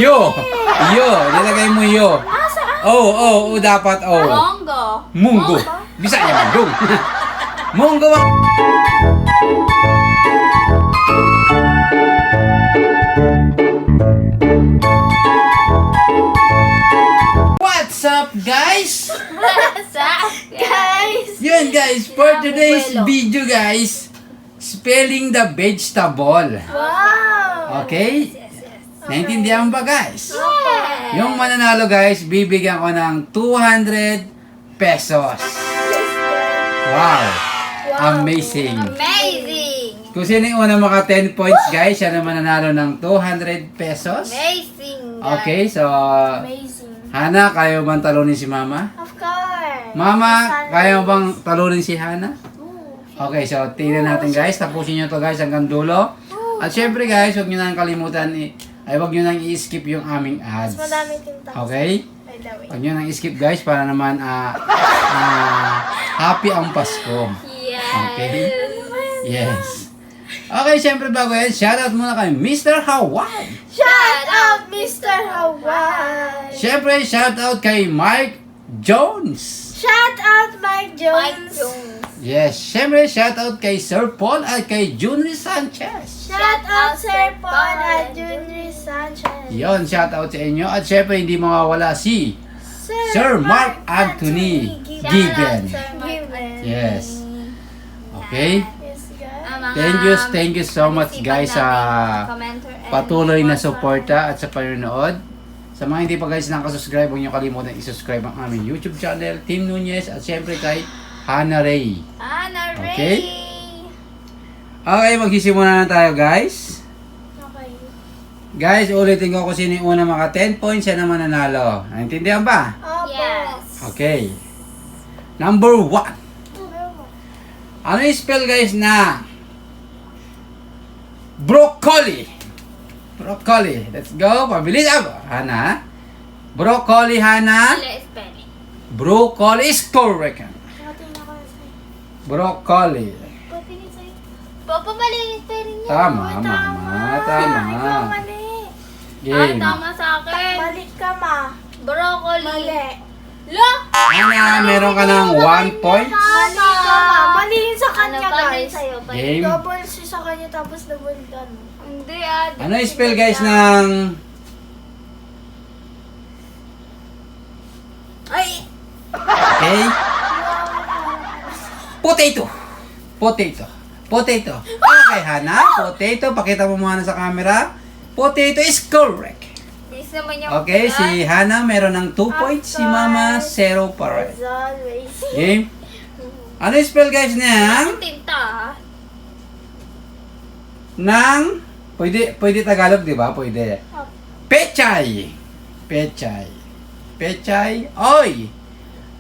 Yo. Nilagay mo yo. Oh, dapat oh. Munggo. Bisa ya Bandung. Munggo. What's up, guys? Yun, guys, for today's video, guys, spelling the vegetable. Wow! Okay? Naintindihan ba, guys? Okay. Yung mananalo, guys, bibigyan ko ng 200 pesos. Wow! Amazing! Amazing! Kung sino yung una maka 10 points, guys, siya na mananalo ng 200 pesos. Amazing! Okay, so, Amazing! Hana, kaya mo bang talunin si Mama? Of course! Mama, kaya mo bang talunin si Hana? Ooh. Okay, so tingnan natin, guys. Tapusin nyo to, guys, hanggang dulo. At syempre, guys, huwag nyo nang kalimutan, huwag nyo nang i-skip yung aming ads. Mas madami tinta. Okay? By the way. Huwag nyo nang i-skip, guys, para naman happy ang Pasko. Yes! Okay? Yes. Okay, syempre bago yan, shoutout muna kay Mr. Hawaii. Shout out, Mr. Hawaii! Syempre, shoutout kay Mike Jones. Shout out, Mike Jones! Yes, syempre, shoutout kay Sir Paul at kay Junior Sanchez. Shout out, Sir Paul at Junior Sanchez! Yon, shoutout sa inyo. At syempre, hindi mawawala si Sir Mark Anthony Given. Yes. Okay? Yes, guys. Thank you so much, guys, sa patuloy na suporta at sa panonood. Sa mga hindi pa, guys, nakasubscribe, huwag niyo kalimutan i-subscribe ang aming YouTube channel, Team Nunez, at syempre kay Hana Ray. Hana Ray! Okay? Okay, magsisimula na tayo, guys. Okay. Guys, ulitin ko kung sino yung una maka 10 points, yan naman nanalo. Naintindihan ba? Opo. Yes. Okay. Number 1. Ano yung spell, guys, na broccoli? Broccoli. Let's go. Pabilis. Hana. Broccoli, Hana. Broccoli is correct. Broccoli. Papa, malinis pa rin yun. Tama, Mama. Tama. Ikaw mali. Game. Tama sa akin. Balik ka, ma. Broccoli. Mali. Lo! Hana, meron ka ng 1 point. Mali ka, ma. Maliin sa kanya, guys. Game. Double si sa kanya, tapos double ka. Hindi, Ano yung spell, guys, ng Ay! okay? Potato. Potato. Potato. Okay, Hana. Potato. Pakita mo muna sa camera. Potato is correct. Okay, si Hana meron ng 2 points. Si Mama, 0 pa rin. As always. Game. Ano yung spell, guys, ng Tinta. pwede Tagalog, di ba? Pwede. Pechay. Pechay. Pechay. Oy.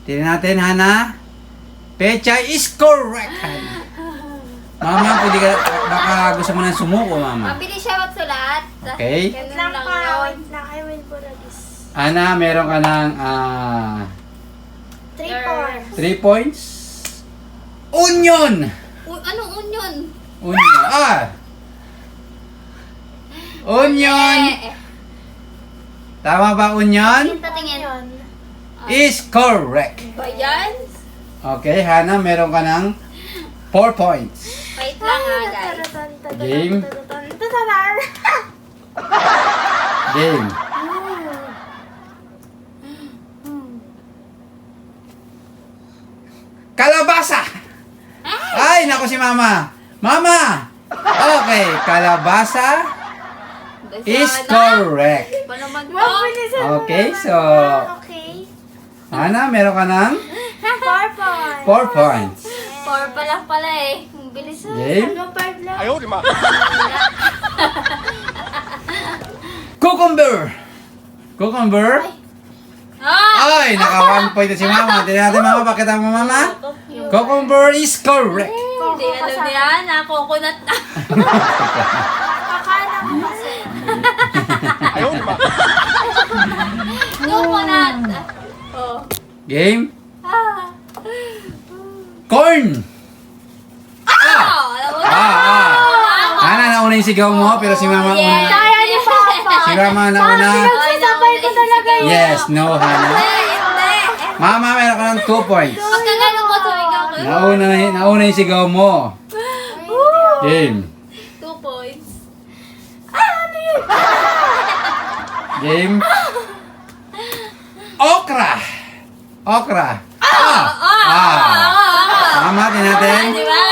Tingnan natin, Hana. Pechay is correct, Hana. Mama, pwede ka, baka gusto mo nang sumuko, Mama. Mabilis siya magsulat. Okay. Wait lang pa. Wait lang. I will put this. Hana, meron ka ng 3 points. 3 points. Onion. Anong onion? Onion. Onion. Tama ba, onion? Patingin. Is correct. Ba yan? Okay, Hana, meron ka ng 4 points. Wait lang guys. Game. Game. Kalabasa. Ay, naku si Mama. Mama. Okay, kalabasa is correct. Pa naman to? Okay, so Okay. Hana, meron ka ng 4 points. 4 points. 4 pa lang pala eh. Ang bilis na. Game. Hanggang 5 lang. Ayaw, di ma. Cucumber. Cucumber. Ay, naka 1 point na si Mama. Tingnan natin, Mama. Pakita mo, Mama. Cucumber is correct. Hindi alam niya na coconut na. Kakala ko kasi. Ayaw, di ma. Coconut. Oh. Game. Ah. Corn. Alam mo na. Hana, nauna yung sigaw mo, pero si Mama una. Kaya ni Papa. Si Si Mama nauna. Pinagsasabay ko talaga yun. Yes, no, Hana. Hindi. Mama, meron ka ng 2 points. Pagkagano ko sumigaw ko. Nauna yung sigaw mo. Game. 2 points. Game. Okra. Okra. Mama, tinatin. Di ba?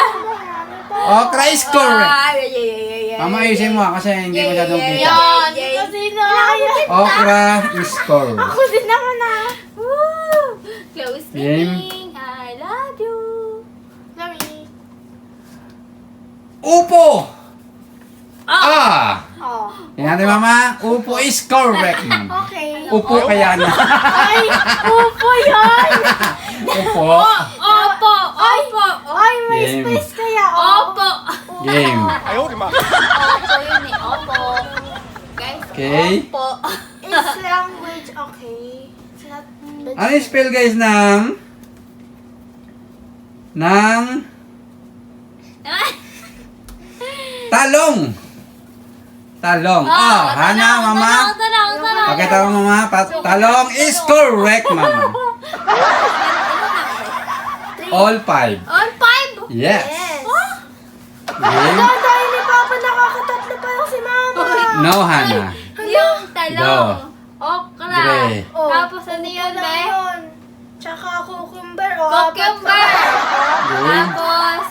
Okra is correct. Yeah. Mama, ayusin mo kasi hindi masyadong kita. Yan. Kasi na. Okra is correct. Ako din naman na. Close Game. meeting. I love you. Lami. Upo. Ah. Oh. Tinatin, Mama. Upo is correct, ma'am. Okay. Upo kaya na. Ay, upo yan. Upo. Opo. Opo. Ay, may Game. space kaya. Opo. Game. 哎呦我的妈！ Opo yun eh. Opo. Guys. Okay. Opo. It's language, okay. It's not Ano yung spell, guys, ng talong? Talong. Oh, Hana, Mama. Talong. Pakita mo, Mama. Talong is correct, Mama. All 5. All 5. Yes. Yes. Game. Dahil ni Papa nakakatatlo pa lang si Mama. No, Hana. Yung talong. Okra. Gray. Oh, Tapos ano yun, wala be? yun. Tsaka cucumber. Oh, apat Cucumber. pa. Game. Tapos,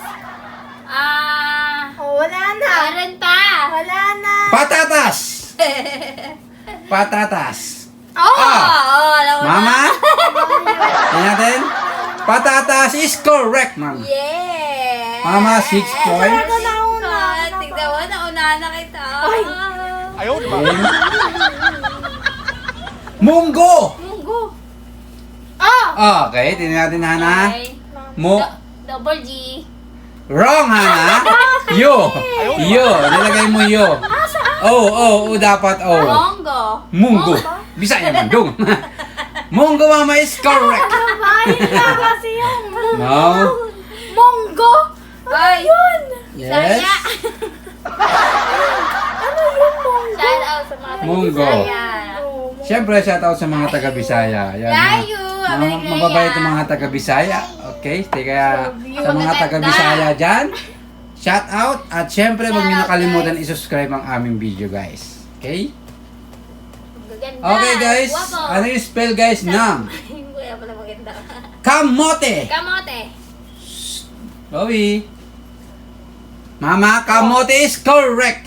Oh, wala na. meron pa. Wala na. Patatas. Patatas. Oh, alam mo na. Mama. Tingnan natin. Patatas is correct, Mama. Yeah. Mama, 6 points. Talaga nauna. Tignan mo, naunahan na kita. 哎呦我的妈！ Game. Munggo. Munggo. Okay, tingnan natin, Hana. Okay. Mo. Double G. Wrong, Hana. Yo. Yo. Nilagay mo yo. Oh, dapat oh. Mongo. Munggo. Bisaya mandung. Munggo, Mama, is correct. Ayun na kasi yung No. monggo. Ay. Yes. Saya. Ano yung monggo? Shout out sa mga Munggo. taga-Bisaya. Siyempre, shout out sa mga taga-Bisaya. Yan, Layo. mababait ang mga taga-Bisaya. Okay? Kaya sa mga taga-Bisaya dyan, shout out. At siyempre, huwag niyo nakalimutan i-subscribe ang aming video, guys. Okay? Gaganda. Okay, guys. Guwapo. Ano yung spell, guys, ng Kuya pala maganda. kamote? Kamote. Chloe. Mama, kamote is correct.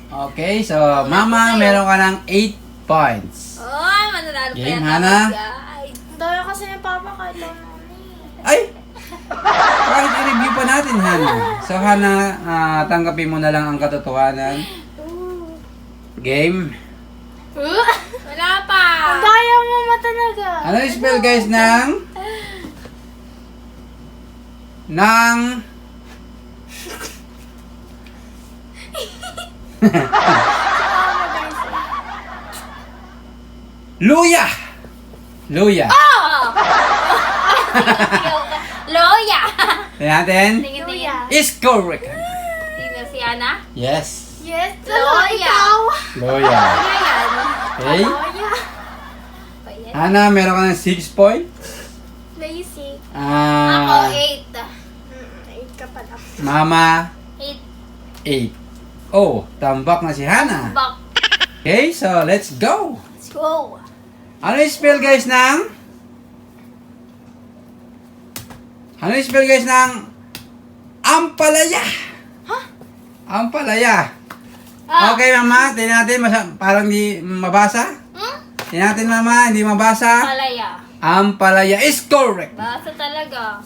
Okay, so Mama, meron ka ng 8 points. Oh, mananalo pa Game, yata Hana. ako, guys. Dahil kasi ni Papa kahit lang naman eh. Ay! Bakit i-review pa natin, Hana? So, Hana, tanggapin mo na lang ang katotohanan. Game. Wala pa. Ang daya mo talaga. Ano yung spell, guys, ng luya! Luya. Oh! Loya. Tingnan natin. Tingin-tingin. Is correct. Tingnan si Ana. Yes. Yes, Loya. ikaw. Luya. Loya yan. Okay. Loya. Pa yan. Hana, meron ka ng 6 points. Lazy. Ako, 8. 8 ka pala. Mama, 8 8. Oh, tambak na si Hana. buck. Okay, so let's go. Let's go. Ano yung spell, guys, ng ampalaya? Ampalaya. Okay, Mama, tingnan natin. Parang di mabasa. Tingnan natin, Mama, hindi mabasa. Palaya. Ampalaya is correct. Basa talaga.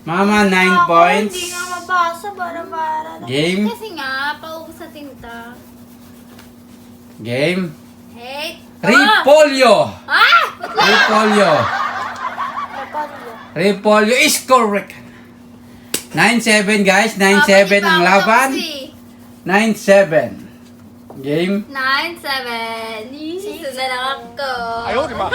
Mama, 9 Ako, points. hindi nga mabasa. Bara-bara. Game. Kasi nga, paubos sa tinta. Game. Hate. Repolyo. Ah! Ba't lang? Repolyo. Napalya. Repolyo is correct. 9-7, guys. 9-7 ang laban. 9-7. Game. 9-7. Ito na lang ako. 哎呦我的妈！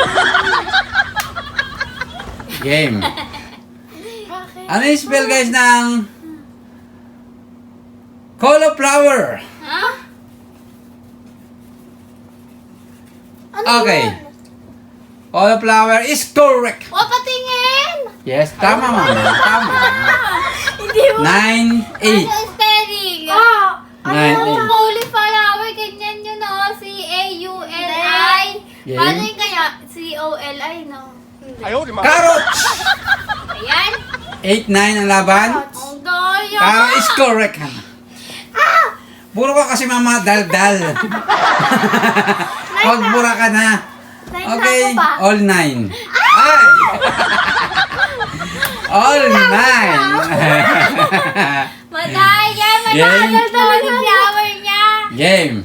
Game. Bakit? Ano yung spell, guys, ng cauliflower? Ha? Okay. Cauliflower is correct. O, patingin! Yes, tama mama. Tama. Hindi mo. 9, 8. Ano spelling? Oh, Nine, Ano eight. cauliflower? Ganyan yun, no? C-A-U-L-I. Yay. Paano yun kaya? C-O-L-I, no? 哎呦我的妈！ Carrots. Ayan. 8, 9 ang laban. Ang daya. Carrot is correct. Puro ka kasi mama, dal-dal. Huwag bura ka na. Okay, all 9. Ay! All 9. Madaya. Game. Madaya talaga flower niya. Game.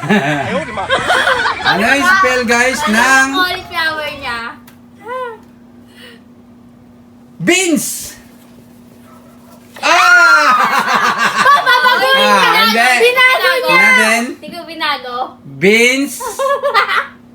哎呦我的妈！ Ano yung spell guys ng Cauliflower niya. beans? Ah! Hindi. Binago niya. Natin. Hindi ko binago. Beans.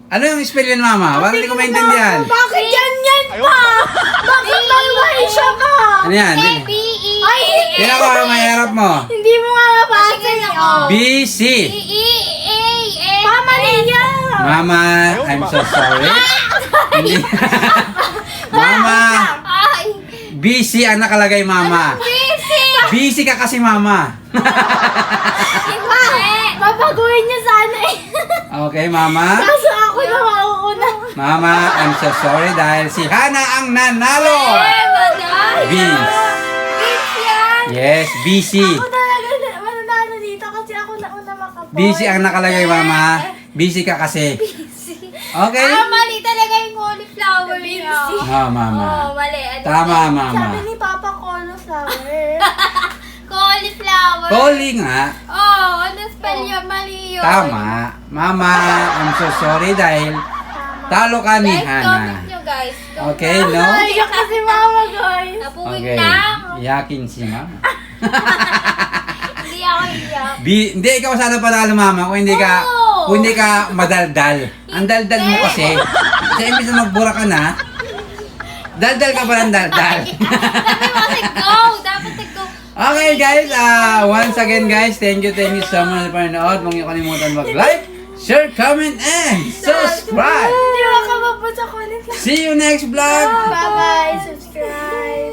Ano yung spell yun mama? Parang hindi ko maintindihan. Bakit ganyan 哎呦我的 pa? 妈！ Bakit malway siya ka? Ano yan? B-E. Ay, Yan ako ang mahirap mo. Hindi mo nga mabasa yun. BC. B-E-A-A. Mama niya. Mama, I'm so sorry. Hindi. Mama, Ay. BC ang nakalagay mama. Busy. Busy ka kasi mama. Hindi. Babaguhin niya sana eh. Okay mama. Kaso ako na mauuna. Mama, I'm so sorry dahil si Hana ang nanalo. Eh, madaya. Beans. Beans yan. Yes, BC. Ako talaga mananalo dito kasi ako nauna makapoy. BC ang nakalagay mama. Busy ka kasi. Okay? Ah, mali talaga yung cauliflower niya. Oh, mama. Oh, mali. Ano Tama, Sabi mama. ni Papa cauliflower. Cauliflower. Coli nga. Oh, ano spell yun? Mali yun. Tama. Mama, I'm so sorry dahil talo ka ni Guys, comment Hana. nyo guys. Okay, no? Naiyak kasi mama guys. Napuwing Okay. lang. Iyakin si mama. Hindi ako iyak. Hindi ikaw sana panalo mama kung hindi ka Oo. kung hindi ka madaldal. Ang daldal mo kasi. Kasi imbis na magbura ka na, daldal ka pa ng daldal. Sabi mo kasi go. Dapat go. Okay guys, once again guys, thank you so much for panonood. Huwag niyo kalimutan mag-like, share, comment, and subscribe. Hindi mo ka mabasa ko nito. See you next vlog. Bye-bye. Subscribe.